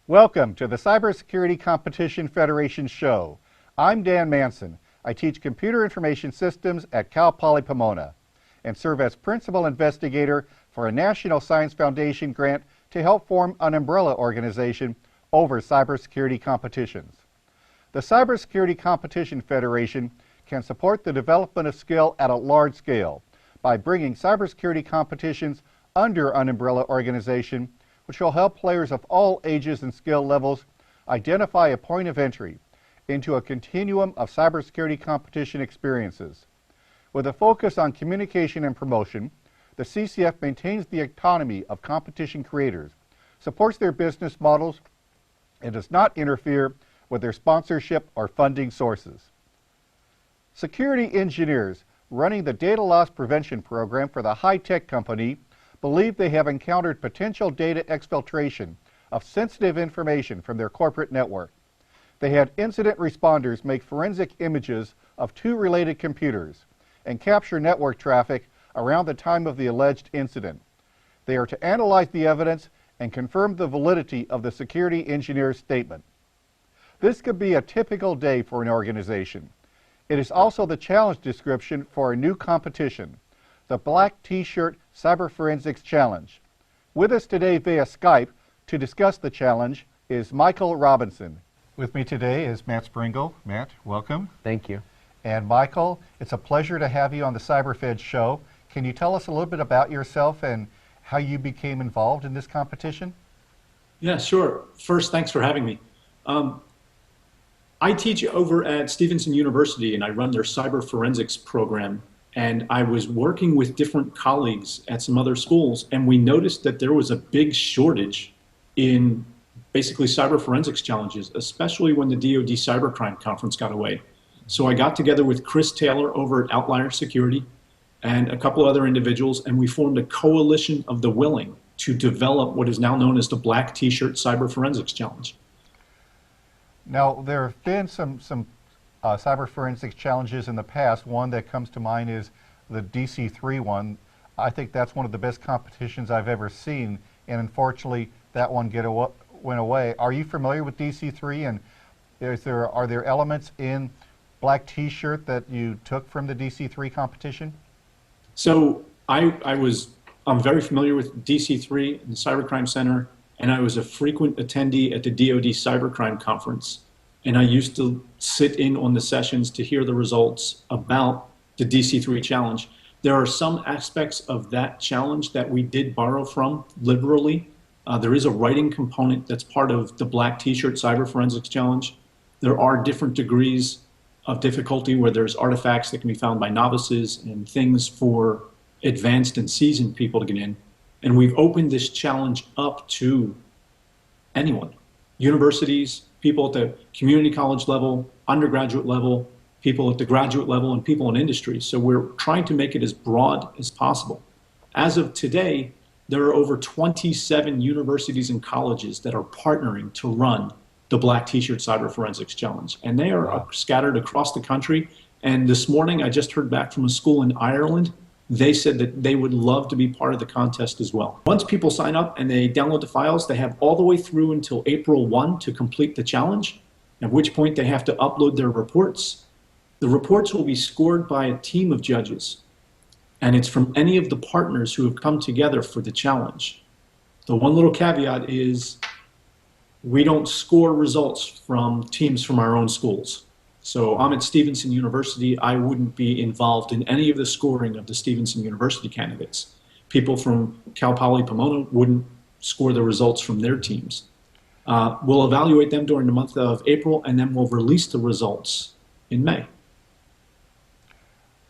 Welcome to the Cybersecurity Competition Federation show. I'm Dan Manson. I teach computer information systems at Cal Poly Pomona and serve as principal investigator for a National Science Foundation grant to help form an umbrella organization over cybersecurity competitions. The Cybersecurity Competition Federation can support the development of skill at a large scale by bringing cybersecurity competitions under an umbrella organization, which will help players of all ages and skill levels identify a point of entry into a continuum of cybersecurity competition experiences. With a focus on communication and promotion, the CCF maintains the autonomy of competition creators, supports their business models, and does not interfere with their sponsorship or funding sources. Security engineers running the data loss prevention program for the high-tech company believe they have encountered potential data exfiltration of sensitive information from their corporate network. They had incident responders make forensic images of two related computers and capture network traffic around the time of the alleged incident. They are to analyze the evidence and confirm the validity of the security engineer's statement. This could be a typical day for an organization. It is also the challenge description for a new competition, the Black T-Shirt Cyber Forensics Challenge. With us today via Skype to discuss the challenge is Michael Robinson. With me today is Matt Springle. Matt, welcome. Thank you. And Michael, it's a pleasure to have you on the CyberFed show. Can you tell us a little bit about yourself and how you became involved in this competition? Yeah, sure. First, thanks for having me. I teach over at Stevenson University and I run their cyber forensics program. And I was working with different colleagues at some other schools, and we noticed that there was a big shortage in basically cyber forensics challenges, especially when the DoD Cybercrime Conference got away. So I got together with Chris Taylor over at Outlier Security and a couple other individuals, and we formed a coalition of the willing to develop what is now known as the Black T-Shirt Cyber Forensics Challenge. Now, there have been some cyber forensics challenges in the past. One that comes to mind is the DC3 one. I think that's one of the best competitions I've ever seen, and unfortunately that one went away. Are you familiar with DC3, and are there elements in Black T-Shirt that you took from the DC3 competition? So I'm very familiar with DC3 and the Cybercrime Center, and I was a frequent attendee at the DoD Cybercrime Conference. And I used to sit in on the sessions to hear the results about the DC3 challenge. There are some aspects of that challenge that we did borrow from liberally. There is a writing component that's part of the Black T-Shirt Cyber Forensics Challenge. There are different degrees of difficulty where there's artifacts that can be found by novices and things for advanced and seasoned people to get in. And we've opened this challenge up to anyone, universities, people at the community college level, undergraduate level, people at the graduate level, and people in industry. So we're trying to make it as broad as possible. As of today, there are over 27 universities and colleges that are partnering to run the Black T-Shirt Cyber Forensics Challenge. And they are scattered across the country. And this morning, I just heard back from a school in Ireland. They said that they would love to be part of the contest as well. Once people sign up and they download the files, they have all the way through until April 1 to complete the challenge, at which point they have to upload their reports. The reports will be scored by a team of judges, and it's from any of the partners who have come together for the challenge. The one little caveat is we don't score results from teams from our own schools. So I'm at Stevenson University. I wouldn't be involved in any of the scoring of the Stevenson University candidates. People from Cal Poly Pomona wouldn't score the results from their teams. We'll evaluate them during the month of April, and then we'll release the results in May.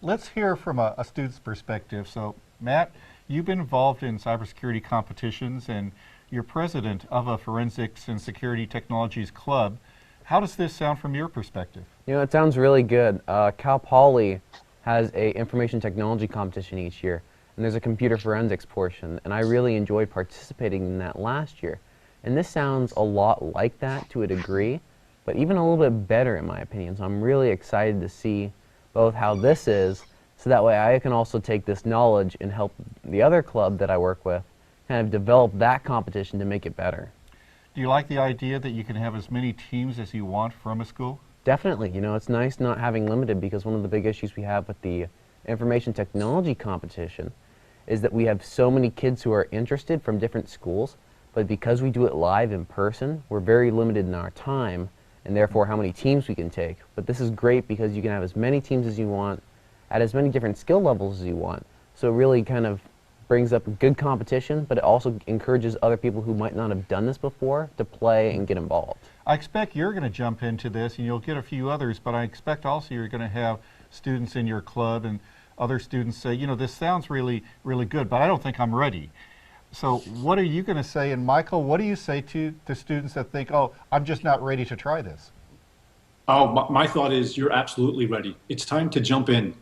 Let's hear from a student's perspective. So, Matt, you've been involved in cybersecurity competitions, and you're president of a Forensics and Security Technologies Club. How does this sound from your perspective? You know, it sounds really good. Cal Poly has a information technology competition each year, and there's a computer forensics portion, and I really enjoyed participating in that last year. And this sounds a lot like that to a degree, but even a little bit better in my opinion. So I'm really excited to see both how this is, so that way I can also take this knowledge and help the other club that I work with kind of develop that competition to make it better. Do you like the idea that you can have as many teams as you want from a school? Definitely. You know, it's nice not having limited, because one of the big issues we have with the information technology competition is that we have so many kids who are interested from different schools, but because we do it live in person, we're very limited in our time and therefore how many teams we can take. But this is great because you can have as many teams as you want at as many different skill levels as you want. So it really kind of brings up good competition, but it also encourages other people who might not have done this before to play and get involved. I expect you're going to jump into this and you'll get a few others, but I expect also you're going to have students in your club and other students say, you know, this sounds really, really good, but I don't think I'm ready. So what are you going to say? And Michael, what do you say to the students that think, oh, I'm just not ready to try this? Oh, my thought is you're absolutely ready. It's time to jump in.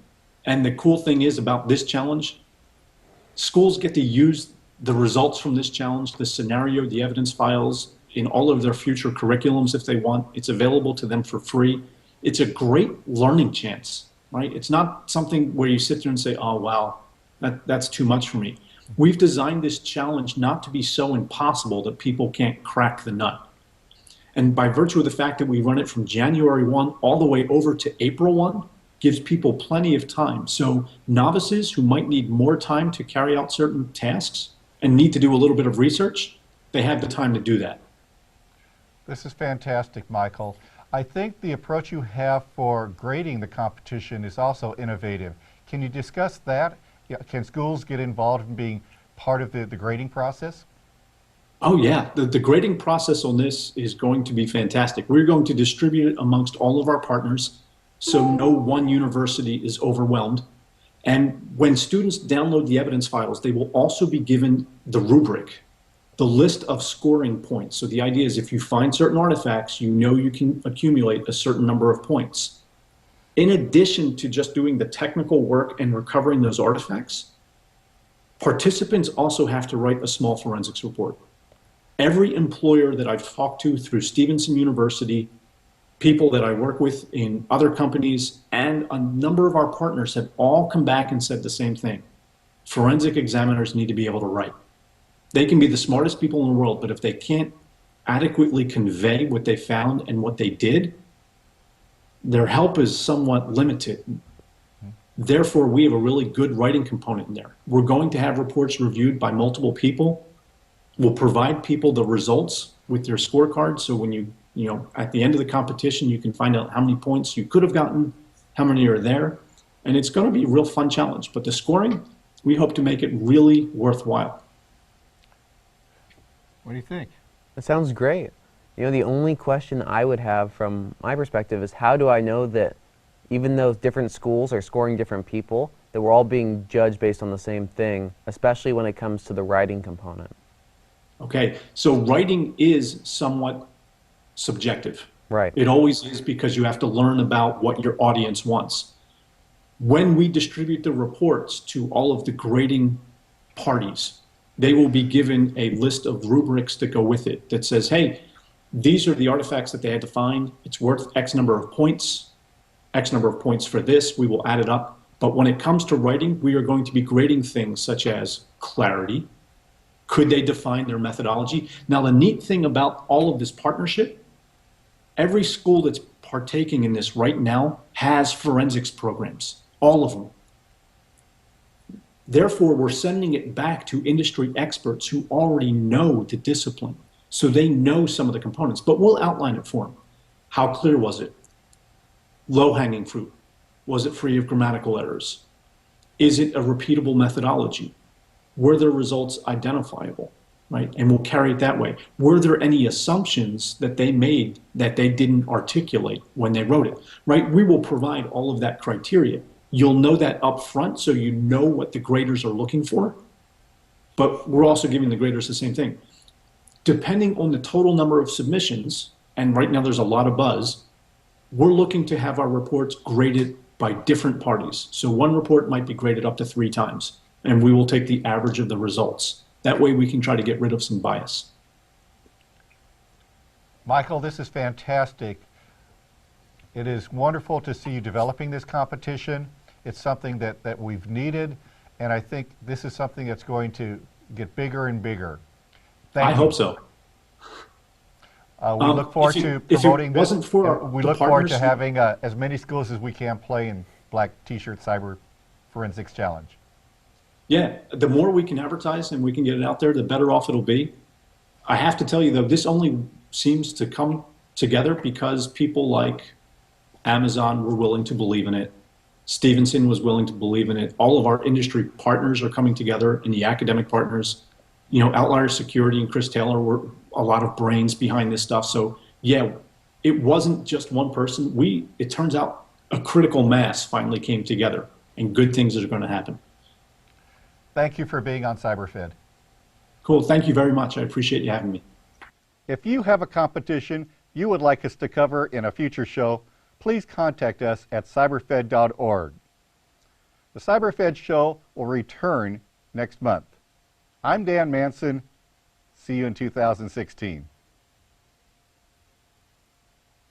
And the cool thing is about this challenge, schools get to use the results from this challenge, the scenario, the evidence files, in all of their future curriculums if they want. It's available to them for free. It's a great learning chance, right? It's not something where you sit there and say, oh, wow, that's too much for me. We've designed this challenge not to be so impossible that people can't crack the nut. And by virtue of the fact that we run it from January 1 all the way over to April 1, gives people plenty of time. So novices who might need more time to carry out certain tasks and need to do a little bit of research, they have the time to do that. This is fantastic, Michael. I think the approach you have for grading the competition is also innovative. Can you discuss that? Can schools get involved in being part of the grading process? Oh yeah, the grading process on this is going to be fantastic. We're going to distribute it amongst all of our partners so no one university is overwhelmed. And when students download the evidence files, they will also be given the rubric, the list of scoring points. So the idea is if you find certain artifacts, you know you can accumulate a certain number of points. In addition to just doing the technical work and recovering those artifacts, participants also have to write a small forensics report. Every employer that I've talked to through Stevenson University, people that I work with in other companies, and a number of our partners have all come back and said the same thing. Forensic examiners need to be able to write. They can be the smartest people in the world, but if they can't adequately convey what they found and what they did, their help is somewhat limited. Therefore, we have a really good writing component in there. We're going to have reports reviewed by multiple people. We'll provide people the results with their scorecards. So when you at the end of the competition, you can find out how many points you could have gotten, how many are there. And it's going to be a real fun challenge. But the scoring, we hope to make it really worthwhile. What do you think? That sounds great. You know, the only question I would have from my perspective is how do I know that even though different schools are scoring different people, that we're all being judged based on the same thing, especially when it comes to the writing component? Okay, so writing is somewhat subjective. Right. It always is, because you have to learn about what your audience wants. When we distribute the reports to all of the grading parties, they will be given a list of rubrics that go with it that says, hey, these are the artifacts that they had to find. It's worth X number of points for this. We will add it up. But when it comes to writing, we are going to be grading things such as clarity. Could they define their methodology? Now, the neat thing about all of this partnership, every school that's partaking in this right now has forensics programs, all of them. Therefore, we're sending it back to industry experts who already know the discipline. So they know some of the components, but we'll outline it for them. How clear was it? Low-hanging fruit. Was it free of grammatical errors? Is it a repeatable methodology? Were their results identifiable, right? And we'll carry it that way. Were there any assumptions that they made that they didn't articulate when they wrote it, right? We will provide all of that criteria. You'll know that up front, so you know what the graders are looking for, but we're also giving the graders the same thing. Depending on the total number of submissions, and right now there's a lot of buzz, we're looking to have our reports graded by different parties. So one report might be graded up to 3 times, and we will take the average of the results. That way we can try to get rid of some bias. Michael, this is fantastic. It is wonderful to see you developing this competition. It's something that we've needed, and I think this is something that's going to get bigger and bigger. I hope so. We look forward to if promoting it this. wasn't for And we the look forward to partners- having as many schools as we can play in Black T-shirt Cyber Forensics Challenge. Yeah, the more we can advertise and we can get it out there, the better off it'll be. I have to tell you, though, this only seems to come together because people like Amazon were willing to believe in it. Stevenson was willing to believe in it. All of our industry partners are coming together, and the academic partners. You know, Outlier Security and Chris Taylor were a lot of brains behind this stuff. So, yeah, it wasn't just one person. It turns out a critical mass finally came together, and good things are going to happen. Thank you for being on CyberFed. Cool. Thank you very much. I appreciate you having me. If you have a competition you would like us to cover in a future show, please contact us at cyberfed.org. The CyberFed show will return next month. I'm Dan Manson. See you in 2016.